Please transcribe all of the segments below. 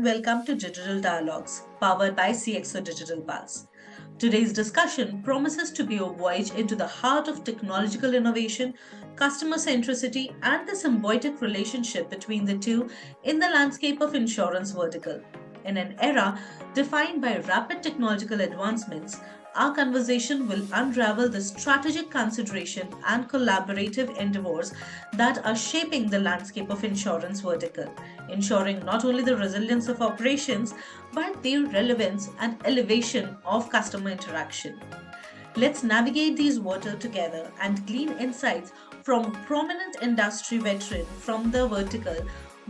welcome to Digital Dialogues, powered by CXO Digital Pulse. Today's discussion promises to be a voyage into the heart of technological innovation, customer centricity, and the symbiotic relationship between the two in the landscape of insurance vertical. In an era defined by rapid technological advancements, our conversation will unravel the strategic consideration and collaborative endeavors that are shaping the landscape of insurance vertical, ensuring not only the resilience of operations but the relevance and elevation of customer interaction. Let's navigate these waters together and glean insights from a prominent industry veteran from the vertical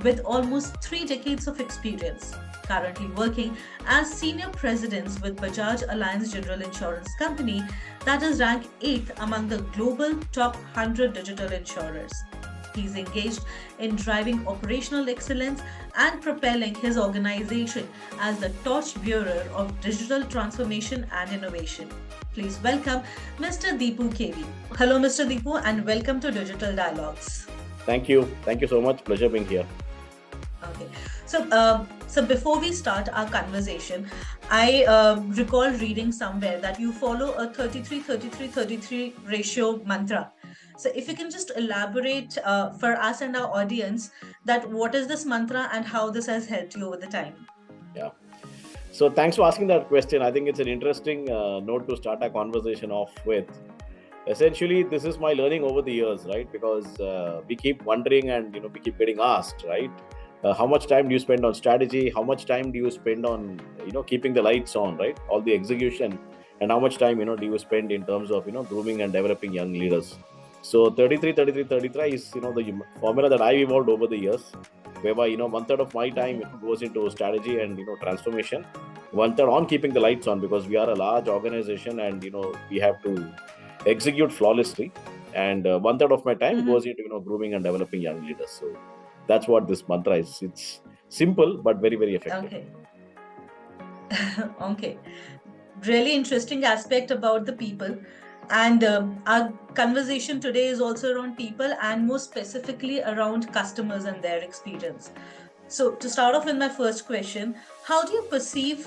with almost 3 decades of experience, currently working as senior presidents with Bajaj Allianz General Insurance Company that is ranked 8th among the global top 100 digital insurers. He's engaged in driving operational excellence and propelling his organization as the torchbearer of digital transformation and innovation. Please welcome Mr. Dipu KV. Hello, Mr. Dipu, and welcome to Digital Dialogues. Thank you. Thank you so much. Pleasure being here. Okay. So before we start our conversation, I recall reading somewhere that you follow a 33-33-33 ratio mantra. So if you can just elaborate for us and our audience that what is this mantra and how this has helped you over the time. Yeah. So thanks for asking that question. I think it's an interesting note to start our conversation off with. Essentially, this is my learning over the years, right? Because we keep wondering and we keep getting asked, right? How much time do you spend on strategy? How much time do you spend on keeping the lights on, right? All the execution, and how much time do you spend in terms of grooming and developing young leaders? So 33-33-33 is the formula that I've evolved over the years, whereby 1/3 of my time goes into strategy and transformation, 1/3 on keeping the lights on, because we are a large organization and we have to execute flawlessly, and 1/3 of my time goes into grooming and developing young leaders. So that's what this mantra is. It's simple but very, very effective. Okay. Okay. Really interesting aspect about the people. And our conversation today is also around people and more specifically around customers and their experience. So to start off with my first question, how do you perceive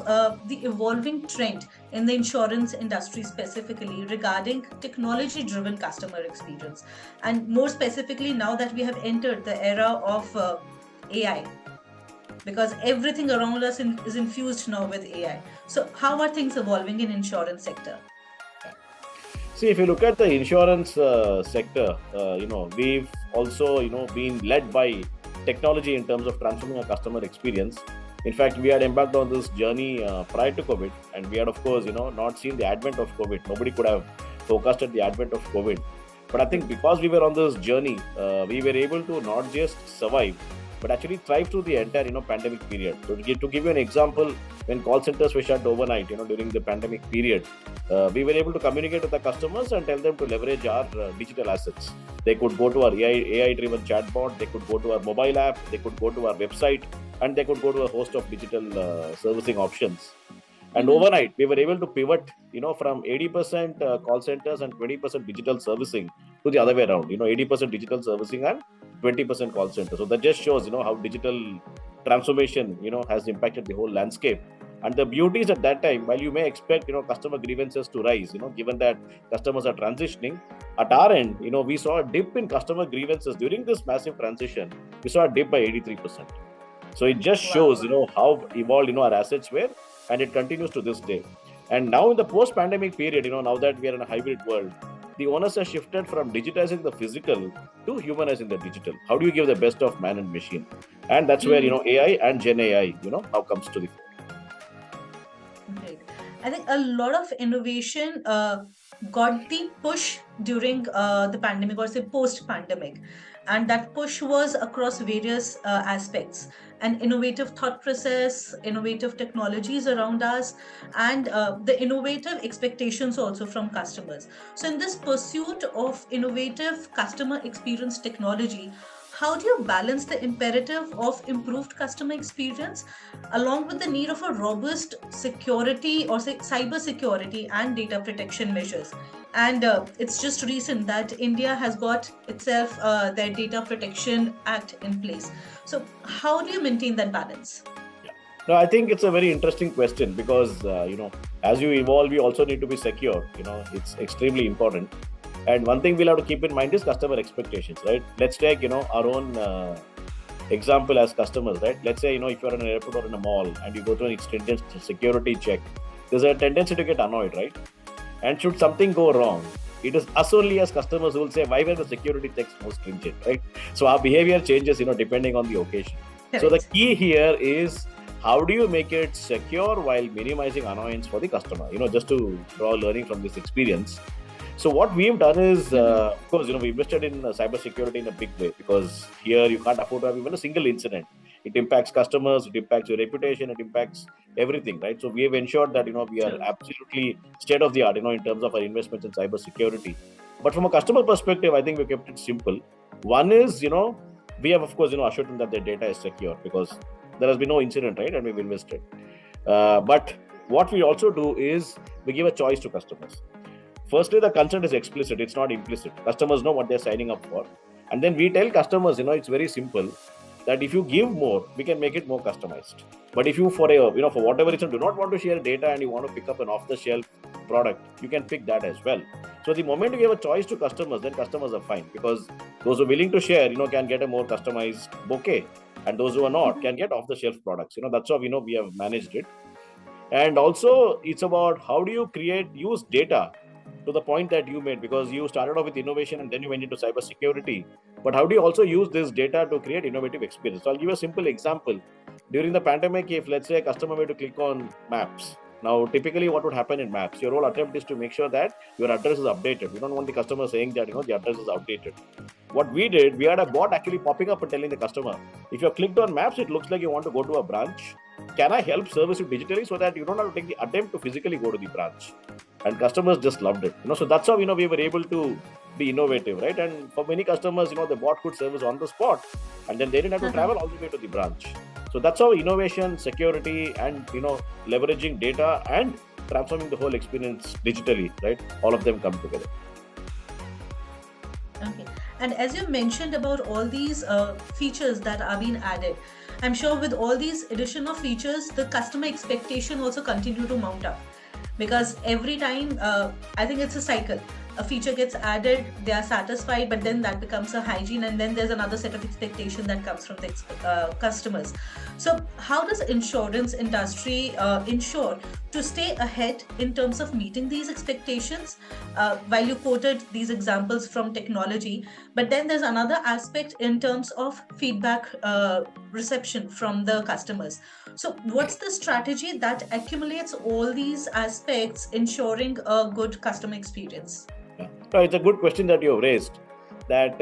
the evolving trend in the insurance industry specifically regarding technology-driven customer experience? And more specifically, now that we have entered the era of AI, because everything around us is infused now with AI. So how are things evolving in insurance sector? See, if you look at the insurance sector, we've also, been led by technology in terms of transforming our customer experience. In fact, we had embarked on this journey prior to COVID, and we had, of course, not seen the advent of COVID. Nobody could have forecasted the advent of COVID. But I think because we were on this journey, we were able to not just survive, but actually thrive through the entire, pandemic period. So to give you an example, when call centers were shut overnight, during the pandemic period, we were able to communicate with the customers and tell them to leverage our digital assets. They could go to our AI-driven chatbot, they could go to our mobile app, they could go to our website, and they could go to a host of digital servicing options. And overnight, we were able to pivot, from 80% call centers and 20% digital servicing to the other way around, 80% digital servicing and 20% call center. So that just shows, how digital transformation, has impacted the whole landscape. And the beauty is at that time, while you may expect, customer grievances to rise, given that customers are transitioning, at our end, we saw a dip in customer grievances during this massive transition. We saw a dip by 83%. So it just shows, how evolved, our assets were, and it continues to this day. And now in the post-pandemic period, now that we are in a hybrid world, the onus has shifted from digitizing the physical to humanizing the digital. How do you give the best of man and machine? And that's where, AI and Gen AI, now comes to the fore. Great. I think a lot of innovation got the push during the pandemic, or say post-pandemic, and that push was across various aspects: an innovative thought process, innovative technologies around us, and the innovative expectations also from customers. So in this pursuit of innovative customer experience technology, how do you balance the imperative of improved customer experience along with the need of a robust security, or say cyber security and data protection measures? And it's just recent that India has got itself their Data Protection Act in place. So how do you maintain that balance? No, I think it's a very interesting question because, as you evolve, you also need to be secure. It's extremely important. And one thing we'll have to keep in mind is customer expectations, right? Let's take, our own example as customers, right? Let's say, if you're in an airport or in a mall and you go to an stringent security check, there's a tendency to get annoyed, right? And should something go wrong, it is us only as customers who will say, why were the security checks more stringent, right? So our behavior changes, depending on the occasion. Correct. So the key here is, how do you make it secure while minimizing annoyance for the customer? Just to draw learning from this experience. So what we've done is, of course, we invested in cybersecurity in a big way, because here you can't afford to have even a single incident. It impacts customers, it impacts your reputation, it impacts everything, right? So we have ensured that, we are absolutely state of the art, in terms of our investments in cybersecurity. But from a customer perspective, I think we kept it simple. One is, we have, of course, assured them that their data is secure, because there has been no incident, right? And we've invested. But what we also do is we give a choice to customers. Firstly, the consent is explicit. It's not implicit. Customers know what they're signing up for. And then we tell customers, it's very simple, that if you give more, we can make it more customized. But if you, for whatever reason, do not want to share data and you want to pick up an off-the-shelf product, you can pick that as well. So the moment you give a choice to customers, then customers are fine, because those who are willing to share, can get a more customized bouquet. And those who are not can get off-the-shelf products. That's how, we have managed it. And also, it's about how do you use data to the point that you made, because you started off with innovation and then you went into cybersecurity. But how do you also use this data to create innovative experience? So I'll give you a simple example. During the pandemic, if let's say a customer were to click on maps, now typically what would happen in maps, your whole attempt is to make sure that your address is updated. You don't want the customer saying that, the address is outdated. What we did, we had a bot actually popping up and telling the customer, if you're clicked on maps, it looks like you want to go to a branch. Can I help service you digitally so that you don't have to take the attempt to physically go to the branch? And customers just loved it. So that's how, we were able to be innovative, right? And for many customers, the bot could service on the spot, and then they didn't have to travel all the way to the branch. So that's how innovation, security, and, leveraging data and transforming the whole experience digitally, right? All of them come together. Okay. And as you mentioned about all these features that are being added, I'm sure with all these addition of features, the customer expectation also continue to mount up. Because every time, I think it's a cycle. A feature gets added, they are satisfied, but then that becomes a hygiene, and then there's another set of expectation that comes from the customers. So how does insurance industry ensure to stay ahead in terms of meeting these expectations? While you quoted these examples from technology, but then there's another aspect in terms of feedback reception from the customers. So what's the strategy that accumulates all these aspects, ensuring a good customer experience? Yeah. It's a good question that you have raised. That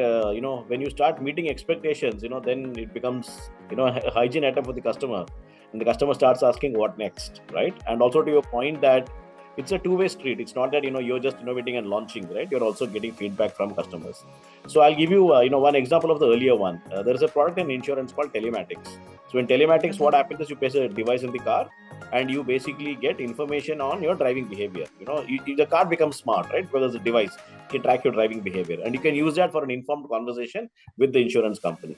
when you start meeting expectations, then it becomes a hygiene item for the customer, and the customer starts asking what next, right? And also to your point that it's a two-way street. It's not that you're just innovating and launching, right? You're also getting feedback from customers. So I'll give you one example of the earlier one. There is a product in insurance called telematics. So in telematics, what happens is you place a device in the car, and you basically get information on your driving behavior. The car becomes smart, right? Because there's a device, it can track your driving behavior, and you can use that for an informed conversation with the insurance company.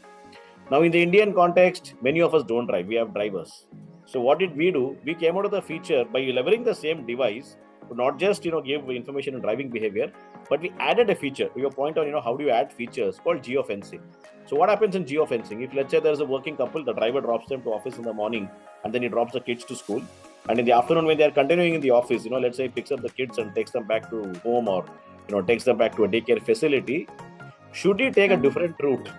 Now, in the Indian context, many of us don't drive. We have drivers. So what did we do? We came out with a feature by leveraging the same device to not just give information on driving behavior, but we added a feature. To your point on how do you add features, called geofencing. So what happens in geofencing? If let's say there's a working couple, the driver drops them to office in the morning, and then he drops the kids to school, and in the afternoon when they are continuing in the office, let's say he picks up the kids and takes them back to home, or takes them back to a daycare facility, should he take a different route,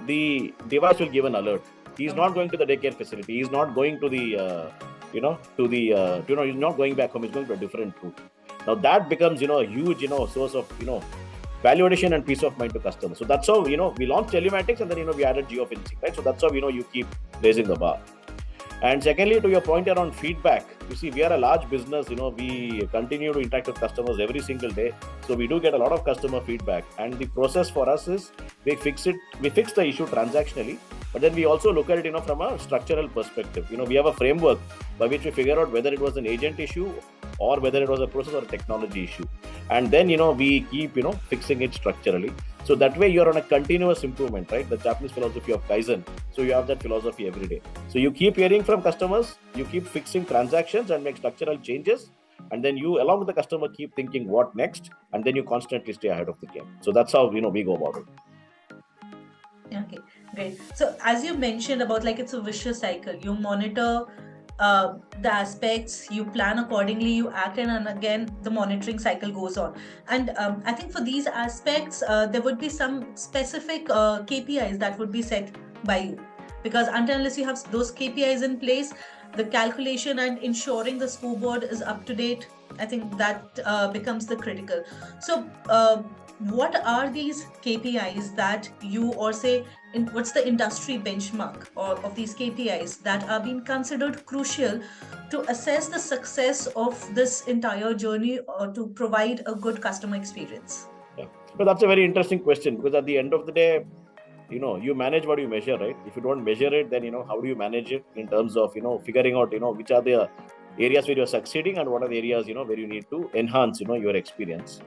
the device will give an alert. He's not going to the daycare facility. He's not going to the, he's not going back home. He's going to a different route. Now that becomes, a huge, source of, value addition and peace of mind to customers. So that's how, we launched telematics, and then, we added geofencing, right? So that's how, you keep raising the bar. And secondly, to your point around feedback, you see, we are a large business, we continue to interact with customers every single day. So we do get a lot of customer feedback. And the process for us is we fix the issue transactionally, but then we also look at it, from a structural perspective. We have a framework by which we figure out whether it was an agent issue or whether it was a process or a technology issue. And then, we keep, fixing it structurally. So that way you're on a continuous improvement, right? The Japanese philosophy of Kaizen. So you have that philosophy every day. So you keep hearing from customers, you keep fixing transactions and make structural changes. And then you, along with the customer, keep thinking what next, and then you constantly stay ahead of the game. So that's how we go about it. Okay, great. So as you mentioned about like it's a vicious cycle. You monitor the aspects, you plan accordingly, you act, and again the monitoring cycle goes on. And I think for these aspects, there would be some specific KPIs that would be set by you, because until unless you have those KPIs in place, the calculation and ensuring the scoreboard is up to date, I think that becomes the critical. So what are these KPIs that you, or say what's the industry benchmark of these KPIs that are being considered crucial to assess the success of this entire journey or to provide a good customer experience? Yeah. But that's a very interesting question, because at the end of the day, you manage what you measure, right? If you don't measure it, then how do you manage it in terms of figuring out which are the areas where you're succeeding and what are the areas where you need to enhance your experience.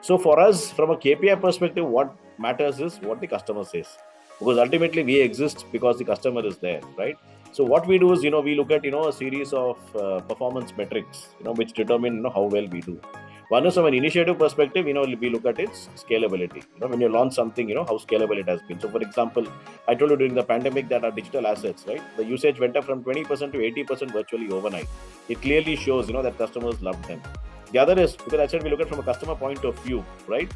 So for us, from a KPI perspective, what matters is what the customer says, because ultimately we exist because the customer is there, right? So what we do is we look at a series of performance metrics which determine how well we do. One is from an initiative perspective, we look at its scalability. When you launch something, how scalable it has been. So for example, I told you during the pandemic that our digital assets, right, the usage went up from 20% to 80% virtually overnight. It clearly shows that customers loved them. The other is, because I said we look at from a customer point of view, right?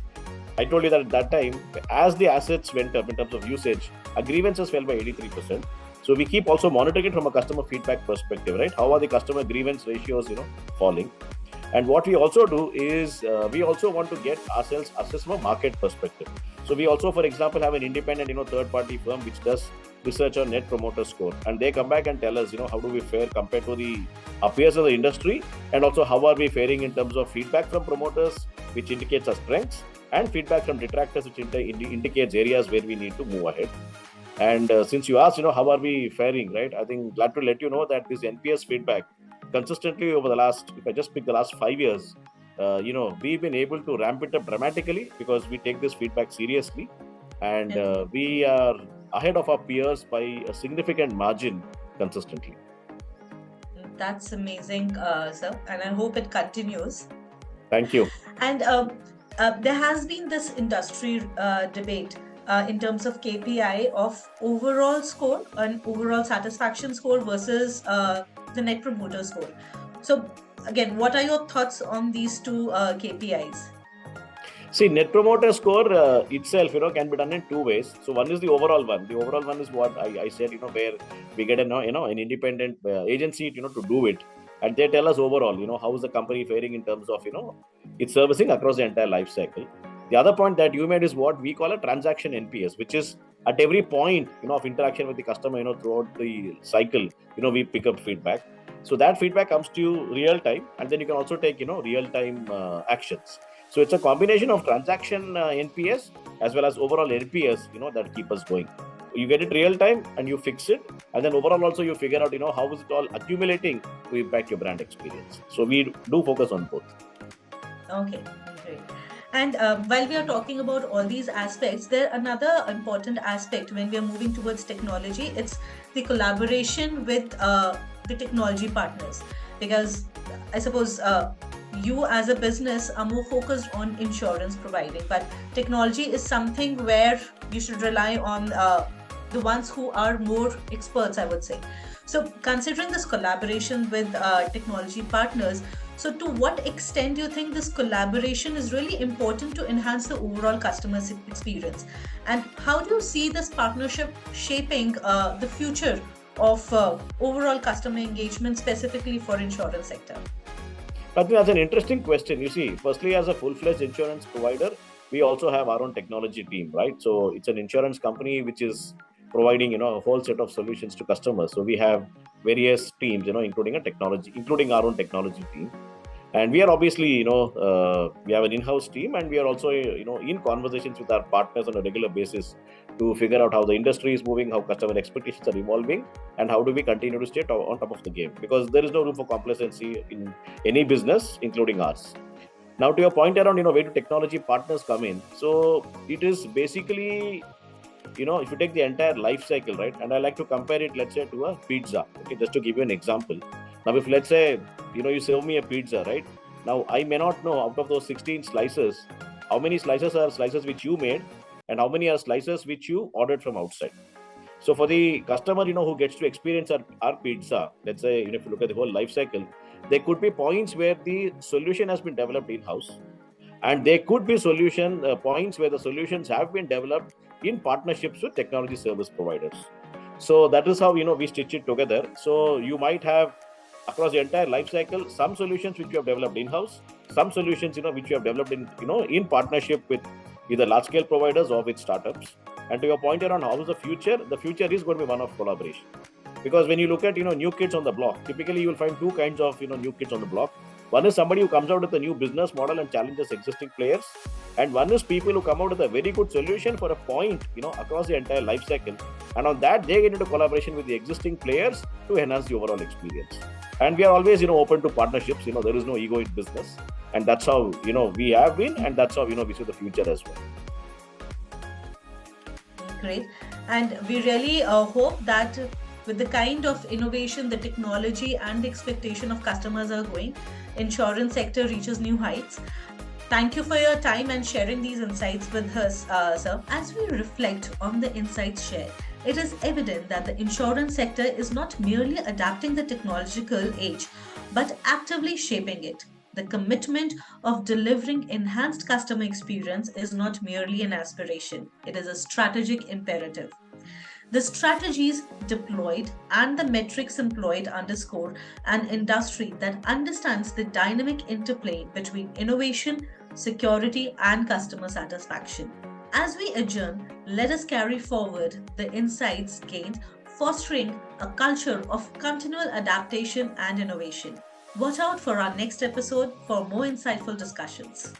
I told you that at that time, as the assets went up in terms of usage, our grievances fell by 83%. So we keep also monitoring it from a customer feedback perspective, right? How are the customer grievance ratios, falling? And what we also do is we also want to get ourselves assessed from a market perspective. So we also, for example, have an independent, third-party firm which does research on Net Promoter Score, and they come back and tell us, how do we fare compared to our peers of the industry, and also how are we faring in terms of feedback from promoters, which indicates our strengths, and feedback from detractors, which indicates areas where we need to move ahead. And since you asked, how are we faring, right? I think glad to let you know that this NPS feedback consistently over the last, if I just pick the last 5 years, we've been able to ramp it up dramatically because we take this feedback seriously, and we are ahead of our peers by a significant margin consistently. That's amazing, sir, and I hope it continues. Thank you. And there has been this industry debate in terms of KPI of overall score and overall satisfaction score versus the Net Promoter Score. So again, what are your thoughts on these two KPIs? See, Net Promoter Score itself, can be done in two ways. So one is the overall one. The overall one is what I said, where we get an independent agency, to do it. And they tell us overall, how is the company faring in terms of, its servicing across the entire life cycle. The other point that you made is what we call a transaction NPS, which is at every point, of interaction with the customer, throughout the cycle, we pick up feedback. So that feedback comes to you real time, and then you can also take, real time actions. So it's a combination of transaction NPS as well as overall NPS, that keep us going. You get it real time and you fix it, and then overall also you figure out, how is it all accumulating to impact your brand experience. So we do focus on both. Okay, great. And while we are talking about all these aspects, there another important aspect when we are moving towards technology. It's the collaboration with the technology partners, because I suppose you as a business are more focused on insurance providing, but technology is something where you should rely on the ones who are more experts, I would say. So considering this collaboration with technology partners, so to what extent do you think this collaboration is really important to enhance the overall customer experience? And how do you see this partnership shaping the future of overall customer engagement, specifically for insurance sector? I think that's an interesting question. You see, firstly, as a full-fledged insurance provider, we also have our own technology team, right? So it's an insurance company which is providing, a whole set of solutions to customers. So we have various teams, including our own technology team. And we are obviously, we have an in-house team, and we are also, in conversations with our partners on a regular basis to figure out how the industry is moving, how customer expectations are evolving, and how do we continue to stay on top of the game. Because there is no room for complacency in any business, including ours. Now, to your point around, where do technology partners come in? So it is basically, if you take the entire life cycle, right? And I like to compare it, let's say, to a pizza. Okay, just to give you an example. Now, if let's say, you serve me a pizza, right? Now, I may not know out of those 16 slices, how many slices are slices which you made and how many are slices which you ordered from outside. So for the customer, who gets to experience our pizza, let's say, if you look at the whole life cycle, there could be points where the solution has been developed in-house, and there could be solution points where the solutions have been developed in partnerships with technology service providers. So that is how we stitch it together. So you might have across the entire life cycle some solutions which you have developed in-house, some solutions which you have developed in partnership with either large scale providers or with startups. And to your point around how is the future is going to be one of collaboration. Because when you look at new kids on the block, typically you will find two kinds of new kids on the block. One is somebody who comes out with a new business model and challenges existing players, and one is people who come out with a very good solution for a point across the entire life cycle, and on that they get into collaboration with the existing players to enhance the overall experience. And we are always open to partnerships. There is no ego in business, and that's how we have been, and that's how we see the future as well. Great. And we really hope that with the kind of innovation, the technology and the expectation of customers are going, insurance sector reaches new heights. Thank you for your time and sharing these insights with us, sir. As we reflect on the insights shared, it is evident that the insurance sector is not merely adapting the technological age, but actively shaping it. The commitment of delivering enhanced customer experience is not merely an aspiration, it is a strategic imperative. The strategies deployed and the metrics employed underscore an industry that understands the dynamic interplay between innovation, security, and customer satisfaction. As we adjourn, let us carry forward the insights gained, fostering a culture of continual adaptation and innovation. Watch out for our next episode for more insightful discussions.